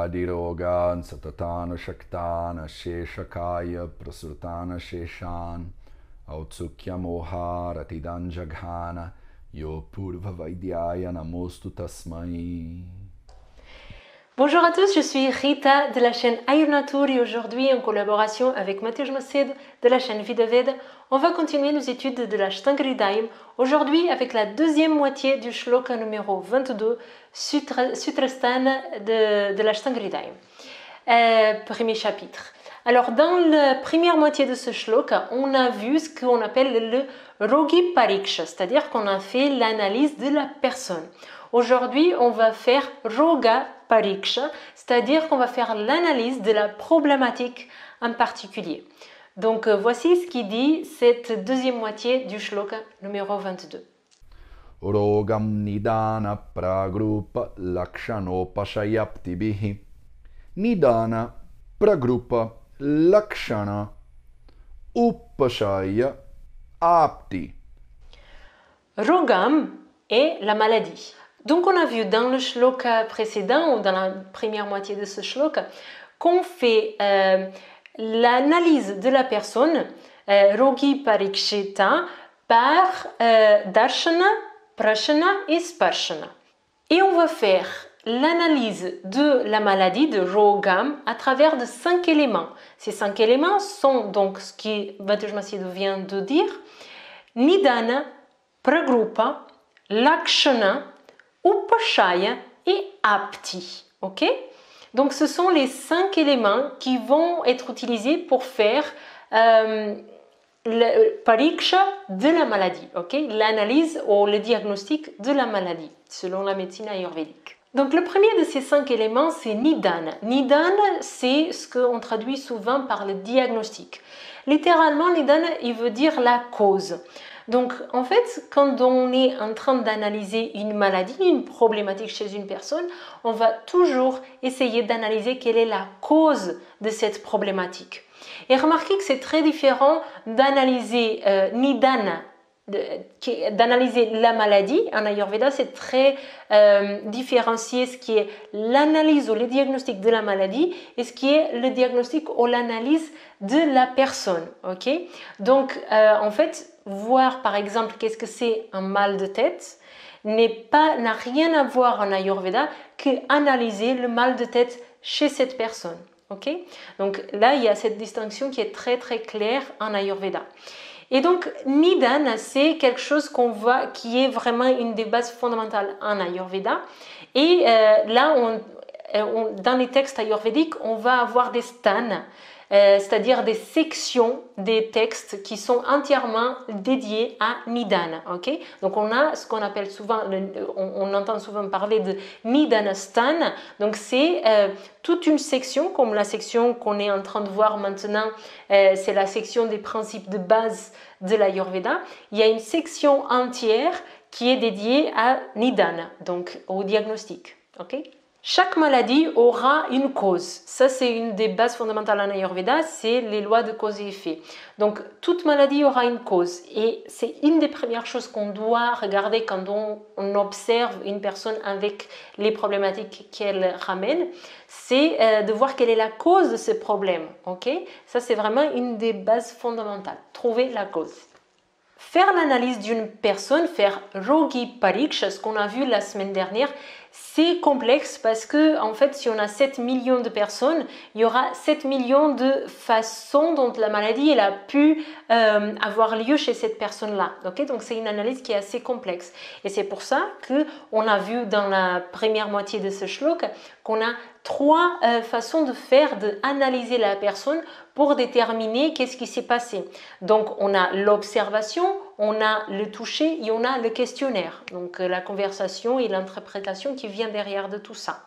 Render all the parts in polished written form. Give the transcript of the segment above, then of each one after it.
Vyadirogan satatana shaktana sheshakaya prasurtana sheshan autsukya moha ratidan jaghana yo purva vaidyaya namostu tasmai. Bonjour à tous, je suis Rita de la chaîne Ayurnatur et aujourd'hui en collaboration avec Matej Macedo de la chaîne Vidaveda, on va continuer nos études de l'Ashtanga-Hridayam aujourd'hui avec la deuxième moitié du shloka numéro 22, Sutrasthana de l'Ashtanga-Hridayam. Premier chapitre. Alors dans la première moitié de ce shloka, on a vu ce qu'on appelle le Rogi Pariksha, c'est-à-dire qu'on a fait l'analyse de la personne. Aujourd'hui, on va faire Roga Pariksha, c'est-à-dire qu'on va faire l'analyse de la problématique en particulier. Donc voici ce qui dit cette deuxième moitié du shloka numéro 22. Rogam nidana pragrupa lakshanopashayaptibihi. Nidana pragrupa lakshana upashaya apti. Rogam est la maladie. Donc on a vu dans le shloka précédent ou dans la première moitié de ce shloka qu'on fait l'analyse de la personne Rogi Parikshita par Darshana, Prashana et Sparshana. Et on va faire l'analyse de la maladie de Rogam à travers de 5 éléments. Ces 5 éléments sont donc ce que Matej Macedo vient de dire: Nidana, Pragrupa, Lakshana, Upashaya et Apti. Ok? Donc ce sont les 5 éléments qui vont être utilisés pour faire le pariksha de la maladie, okay? L'analyse ou le diagnostic de la maladie selon la médecine ayurvédique. Donc le premier de ces 5 éléments, c'est Nidana. Nidana, c'est ce qu'on traduit souvent par le diagnostic. Littéralement, Nidana, il veut dire la cause. Donc en fait, quand on est en train d'analyser une maladie, une problématique chez une personne, on va toujours essayer d'analyser quelle est la cause de cette problématique. Et remarquez que c'est très différent d'analyser Nidana, d'analyser la maladie. En Ayurveda, c'est très différencié ce qui est l'analyse ou le diagnostic de la maladie et ce qui est le diagnostic ou l'analyse de la personne. Okay? Donc, en fait, voir par exemple qu'est-ce que c'est un mal de tête n'a rien à voir en Ayurveda qu'analyser le mal de tête chez cette personne. Okay? Donc là, il y a cette distinction qui est très très claire en Ayurveda. Et donc, Nidana, c'est quelque chose qui est vraiment une des bases fondamentales en Ayurveda. Et là, dans les textes ayurvédiques, on va avoir des sthanas, c'est-à-dire des sections des textes qui sont entièrement dédiés à Nidana. Okay? Donc on a ce qu'on appelle souvent, on entend souvent parler de Nidana Sthana. Donc c'est toute une section, comme la section qu'on est en train de voir maintenant, c'est la section des principes de base de l'Ayurveda. Il y a une section entière qui est dédiée à Nidana, donc au diagnostic. Okay? Chaque maladie aura une cause. Ça, c'est une des bases fondamentales en Ayurveda, c'est les lois de cause et effet. Donc, toute maladie aura une cause. Et c'est une des premières choses qu'on doit regarder quand on observe une personne avec les problématiques qu'elle ramène, c'est de voir quelle est la cause de ce problème. Okay? Ça, c'est vraiment une des bases fondamentales. Trouver la cause. Faire l'analyse d'une personne, faire Rogi Pariksha, ce qu'on a vu la semaine dernière, c'est complexe parce que en fait, si on a 7 millions de personnes, il y aura 7 millions de façons dont la maladie elle a pu avoir lieu chez cette personne-là. Okay? Donc c'est une analyse qui est assez complexe. Et c'est pour ça qu'on a vu dans la première moitié de ce shloka qu'on a 3 façons de faire, d'analyser la personne pour déterminer qu'est-ce qui s'est passé. Donc on a l'observation, on a le toucher et on a le questionnaire. Donc la conversation et l'interprétation qui vient derrière de tout ça.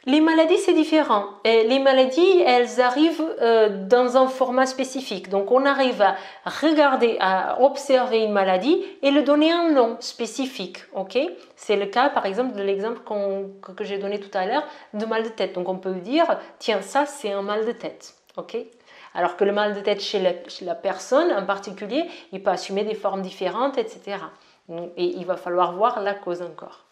Les maladies, c'est différent. Les maladies, elles arrivent dans un format spécifique. Donc, on arrive à regarder, à observer une maladie et lui donner un nom spécifique. Okay? C'est le cas, par exemple, de l'exemple que j'ai donné tout à l'heure de mal de tête. Donc, on peut dire, tiens, ça, c'est un mal de tête. Okay? Alors que le mal de tête chez la personne en particulier, il peut assumer des formes différentes, etc. Et il va falloir voir la cause encore.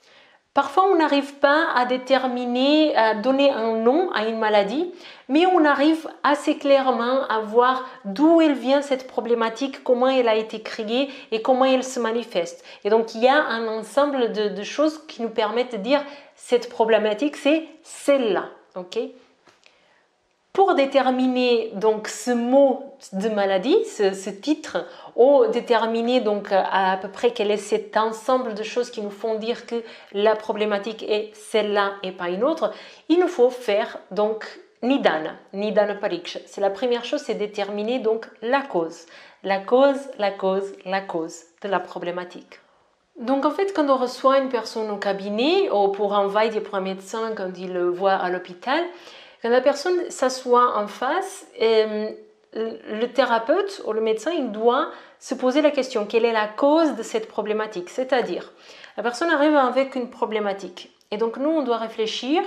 Parfois, on n'arrive pas à déterminer, à donner un nom à une maladie, mais on arrive assez clairement à voir d'où elle vient cette problématique, comment elle a été créée et comment elle se manifeste. Et donc, il y a un ensemble de choses qui nous permettent de dire cette problématique, c'est celle-là. Okay? Pour déterminer donc ce mot de maladie, ce titre, ou déterminer donc à peu près quel est cet ensemble de choses qui nous font dire que la problématique est celle-là et pas une autre, il nous faut faire donc Nidana Pariksha. C'est la première chose, c'est déterminer donc la cause de la problématique. Donc en fait, quand on reçoit une personne au cabinet ou pour un veille pour un médecin quand il le voit à l'hôpital, quand la personne s'assoit en face, le thérapeute ou le médecin, il doit se poser la question, quelle est la cause de cette problématique? C'est-à-dire, la personne arrive avec une problématique. Et donc nous, on doit réfléchir,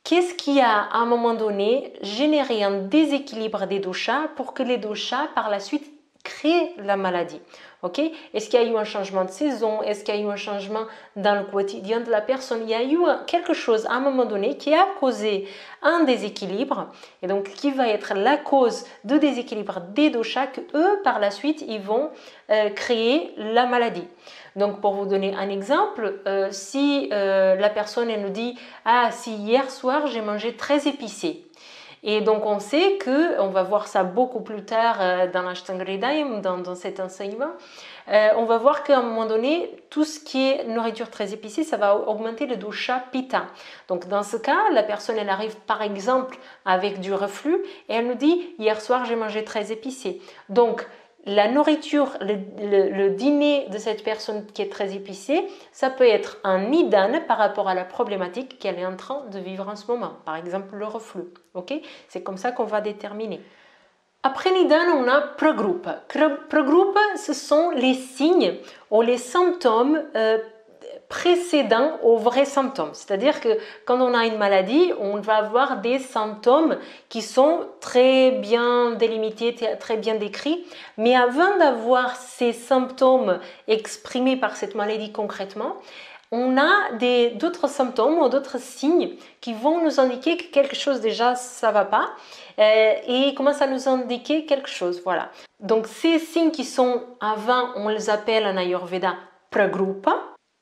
qu'est-ce qui a à un moment donné généré un déséquilibre des doshas pour que les doshas, par la suite, créent la maladie? Okay? Est-ce qu'il y a eu un changement de saison? Est-ce qu'il y a eu un changement dans le quotidien de la personne? Il y a eu quelque chose à un moment donné qui a causé un déséquilibre et donc qui va être la cause de déséquilibre des doshas que eux par la suite ils vont créer la maladie. Donc pour vous donner un exemple, si la personne elle nous dit ah si hier soir j'ai mangé très épicé. Et donc on sait que, on va voir ça beaucoup plus tard dans l'Ashtanga-hridayam, dans cet enseignement, on va voir qu'à un moment donné, tout ce qui est nourriture très épicée, ça va augmenter le dosha pitta. Donc dans ce cas, la personne elle arrive par exemple avec du reflux et elle nous dit hier soir j'ai mangé très épicé. Donc la nourriture, le dîner de cette personne qui est très épicé, ça peut être un nidana par rapport à la problématique qu'elle est en train de vivre en ce moment. Par exemple, le reflux. Okay? C'est comme ça qu'on va déterminer. Après nidana, on a pragrupa. Pragrupa, ce sont les signes ou les symptômes précédents aux vrais symptômes. C'est-à-dire que quand on a une maladie, on va avoir des symptômes qui sont très bien délimités, très bien décrits. Mais avant d'avoir ces symptômes exprimés par cette maladie concrètement, on a d'autres symptômes ou d'autres signes qui vont nous indiquer que quelque chose déjà ça va pas et commence à nous indiquer quelque chose. Voilà. Donc ces signes qui sont avant, on les appelle en Ayurveda pragrupa.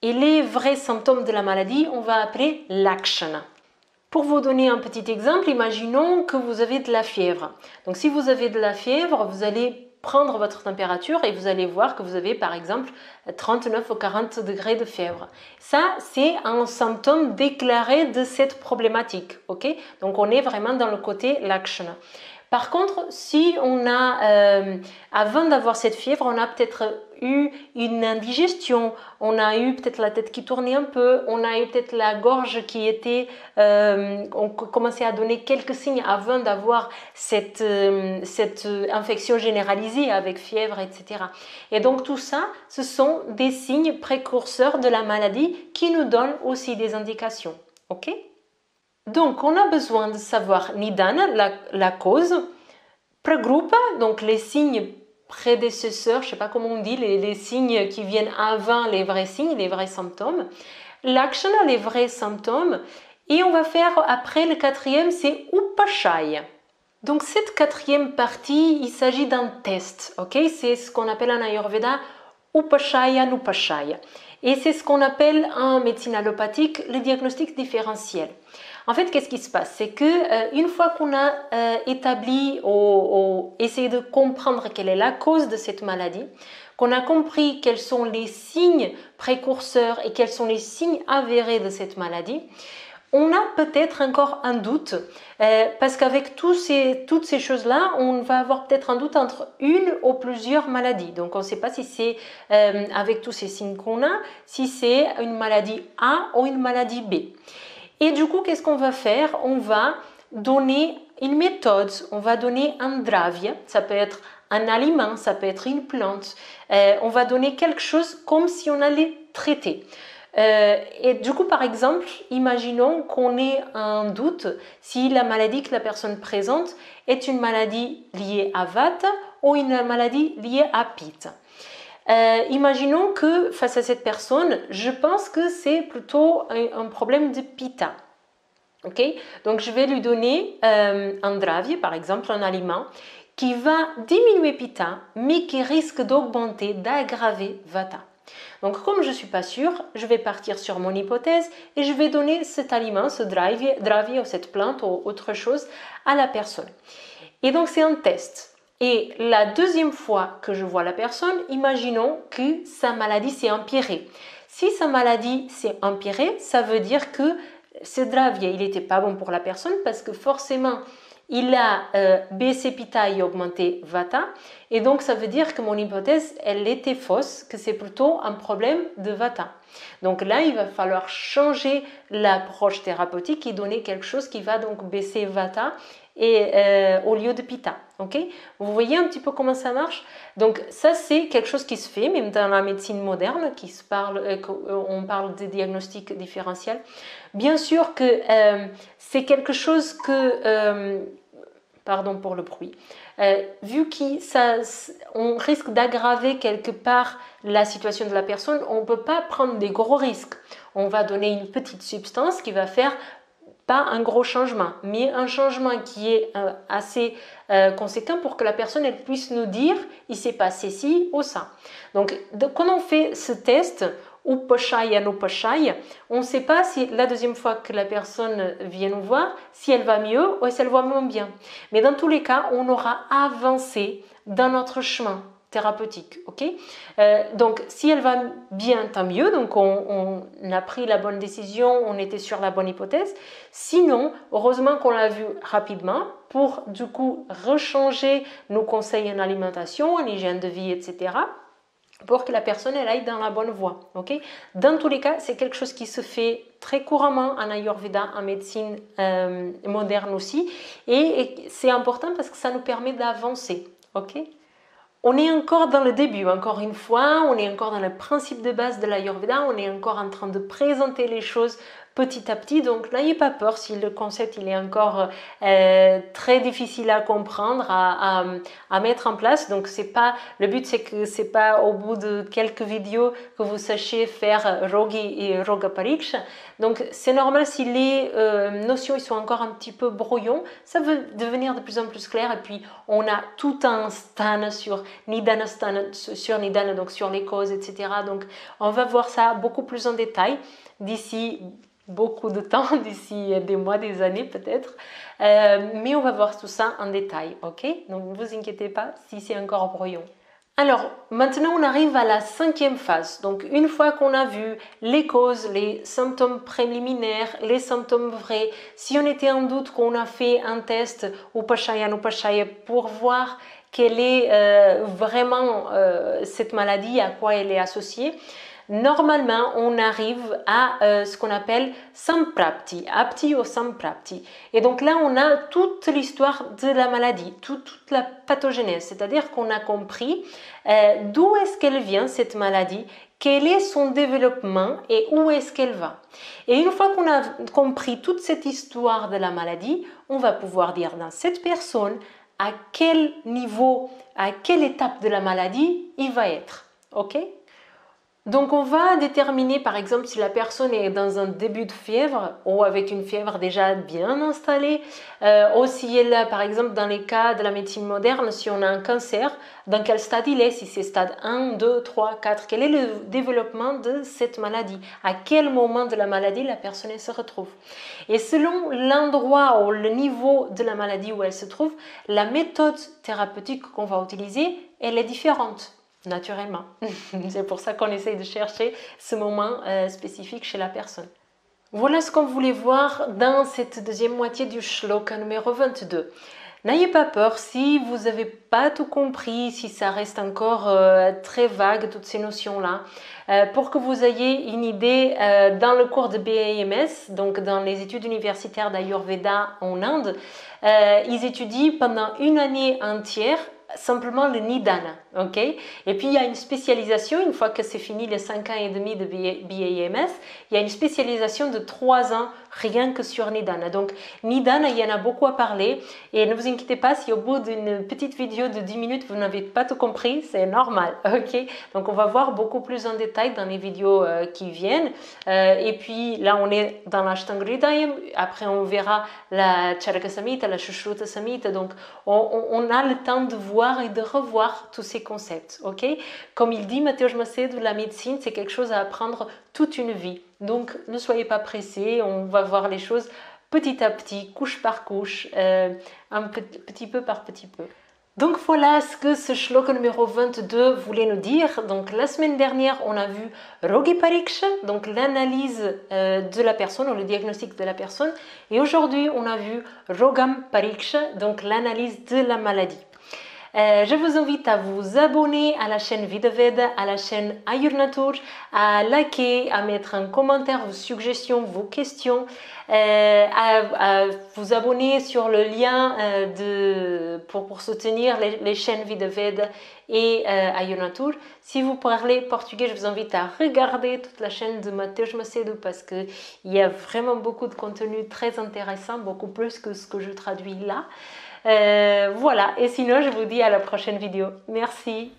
Et les vrais symptômes de la maladie, on va appeler lakshana. Pour vous donner un petit exemple, imaginons que vous avez de la fièvre. Donc si vous avez de la fièvre, vous allez prendre votre température et vous allez voir que vous avez par exemple 39 ou 40 degrés de fièvre. Ça, c'est un symptôme déclaré de cette problématique. Okay? Donc on est vraiment dans le côté lakshana. Par contre, si on a, avant d'avoir cette fièvre, on a peut-être eu une indigestion, on a eu peut-être la tête qui tournait un peu, on a eu peut-être la gorge qui était, on commençait à donner quelques signes avant d'avoir cette infection généralisée avec fièvre, etc. Et donc tout ça, ce sont des signes précurseurs de la maladie qui nous donnent aussi des indications. Ok ? Donc, on a besoin de savoir nidana, la cause, pragrupa, donc les signes prédécesseurs, je ne sais pas comment on dit, les signes qui viennent avant les vrais signes, les vrais symptômes, lakshana, les vrais symptômes, et on va faire après le quatrième, c'est upashaya. Donc, cette quatrième partie, il s'agit d'un test, ok? C'est ce qu'on appelle en Ayurveda upashaya, nupashaya. Et c'est ce qu'on appelle en médecine allopathique le diagnostic différentiel. En fait, qu'est-ce qui se passe? C'est que une fois qu'on a établi ou essayé de comprendre quelle est la cause de cette maladie, qu'on a compris quels sont les signes précurseurs et quels sont les signes avérés de cette maladie, on a peut-être encore un doute parce qu'avec toutes ces choses-là, on va avoir peut-être un doute entre une ou plusieurs maladies. Donc on ne sait pas si c'est avec tous ces signes qu'on a, si c'est une maladie A ou une maladie B. Et du coup, qu'est-ce qu'on va faire? On va donner une méthode, on va donner un dravya, ça peut être un aliment, ça peut être une plante. On va donner quelque chose comme si on allait traiter. Et du coup, par exemple, imaginons qu'on ait un doute si la maladie que la personne présente est une maladie liée à Vata ou une maladie liée à Pitta. Imaginons que face à cette personne, je pense que c'est plutôt un problème de pitta. Okay? Donc je vais lui donner un dravya, par exemple un aliment, qui va diminuer pitta, mais qui risque d'augmenter, d'aggraver vata. Donc comme je ne suis pas sûre, je vais partir sur mon hypothèse et je vais donner cet aliment, ce dravya ou cette plante ou autre chose à la personne. Et donc c'est un test. Et la deuxième fois que je vois la personne, imaginons que sa maladie s'est empirée. Si sa maladie s'est empirée, ça veut dire que ce dravya, il n'était pas bon pour la personne parce que forcément, il a baissé pitta et augmenté vata. Et donc, ça veut dire que mon hypothèse, elle était fausse, que c'est plutôt un problème de vata. Donc là, il va falloir changer l'approche thérapeutique et donner quelque chose qui va donc baisser vata et, au lieu de pitta. Okay? Vous voyez un petit peu comment ça marche? Donc ça, c'est quelque chose qui se fait, même dans la médecine moderne, on parle de diagnostic différentiel. Bien sûr que c'est quelque chose que... pardon pour le bruit. Vu qu'on risque d'aggraver quelque part la situation de la personne, on ne peut pas prendre des gros risques. On va donner une petite substance qui va faire pas un gros changement, mais un changement qui est assez conséquent pour que la personne elle puisse nous dire il s'est passé ci ou ça. Donc quand on fait ce test, upashaya, nupashaya, on ne sait pas si la deuxième fois que la personne vient nous voir, si elle va mieux ou si elle va moins bien. Mais dans tous les cas, on aura avancé dans notre chemin thérapeutique. Okay? Donc si elle va bien, tant mieux, donc on a pris la bonne décision, on était sur la bonne hypothèse. Sinon, heureusement qu'on l'a vu rapidement pour du coup rechanger nos conseils en alimentation, en hygiène de vie, etc. pour que la personne elle aille dans la bonne voie. Okay? Dans tous les cas, c'est quelque chose qui se fait très couramment en Ayurveda, en médecine moderne aussi, et c'est important parce que ça nous permet d'avancer. Okay? On est encore dans le début, encore une fois, on est encore dans le principe de base de l'Ayurveda, on est encore en train de présenter les choses petit à petit, donc n'ayez pas peur si le concept il est encore très difficile à comprendre, à mettre en place. Donc le but c'est que c'est pas au bout de quelques vidéos que vous sachiez faire Rogi et Roga Pariksha. Donc c'est normal si les notions ils sont encore un petit peu brouillons, ça va devenir de plus en plus clair et puis on a tout un stan sur Nidana, donc sur les causes, etc. Donc on va voir ça beaucoup plus en détail d'ici beaucoup de temps, d'ici des mois, des années peut-être, mais on va voir tout ça en détail, ok? Donc ne vous inquiétez pas si c'est encore brouillon. Alors maintenant on arrive à la 5e phase, donc une fois qu'on a vu les causes, les symptômes préliminaires, les symptômes vrais, si on était en doute qu'on a fait un test upashaya pour voir quelle est vraiment cette maladie, à quoi elle est associée, normalement, on arrive à ce qu'on appelle samprapti, apti ou samprapti. Et donc là, on a toute l'histoire de la maladie, toute la pathogénèse, c'est-à-dire qu'on a compris d'où est-ce qu'elle vient cette maladie, quel est son développement et où est-ce qu'elle va. Et une fois qu'on a compris toute cette histoire de la maladie, on va pouvoir dire dans cette personne à quel niveau, à quelle étape de la maladie il va être. Ok ? Donc on va déterminer par exemple si la personne est dans un début de fièvre ou avec une fièvre déjà bien installée, ou si elle est par exemple dans les cas de la médecine moderne, si on a un cancer, dans quel stade il est, si c'est stade 1, 2, 3, 4, quel est le développement de cette maladie, à quel moment de la maladie la personne se retrouve. Et selon l'endroit ou le niveau de la maladie où elle se trouve, la méthode thérapeutique qu'on va utiliser, elle est différente. Naturellement. C'est pour ça qu'on essaye de chercher ce moment spécifique chez la personne. Voilà ce qu'on voulait voir dans cette deuxième moitié du shloka numéro 22. N'ayez pas peur si vous n'avez pas tout compris, si ça reste encore très vague, toutes ces notions-là. Pour que vous ayez une idée, dans le cours de BAMS, donc dans les études universitaires d'Ayurveda en Inde, ils étudient pendant une année entière simplement le Nidana, ok? Et puis il y a une spécialisation, une fois que c'est fini les 5 ans et demi de BAMS, il y a une spécialisation de 3 ans rien que sur Nidana. Donc Nidana, il y en a beaucoup à parler et ne vous inquiétez pas si au bout d'une petite vidéo de 10 minutes vous n'avez pas tout compris, c'est normal, ok? Donc on va voir beaucoup plus en détail dans les vidéos qui viennent. Et puis là on est dans l'Ashtanga Hridayam, après on verra la Charaka Samhita, la Sushruta Samhita, donc on a le temps de voir et de revoir tous ces concepts, ok? Comme il dit Mateusz Macedo, la médecine c'est quelque chose à apprendre toute une vie, donc ne soyez pas pressés, on va voir les choses petit à petit, couche par couche, un petit peu par petit peu. Donc voilà ce que ce shloka numéro 22 voulait nous dire. Donc la semaine dernière, on a vu Rogi Pariksha, donc l'analyse de la personne, ou le diagnostic de la personne. Et aujourd'hui, on a vu Rogam Pariksha, donc l'analyse de la maladie. Je vous invite à vous abonner à la chaîne Vidaveda, à la chaîne Ayurnatur, à liker, à mettre un commentaire, vos suggestions, vos questions, à vous abonner sur le lien pour soutenir les chaînes Vidaveda et Ayurnatur. Si vous parlez portugais, je vous invite à regarder toute la chaîne de Mateusz Macedo parce qu'il y a vraiment beaucoup de contenu très intéressant, beaucoup plus que ce que je traduis là. Voilà, et sinon je vous dis à la prochaine vidéo. Merci.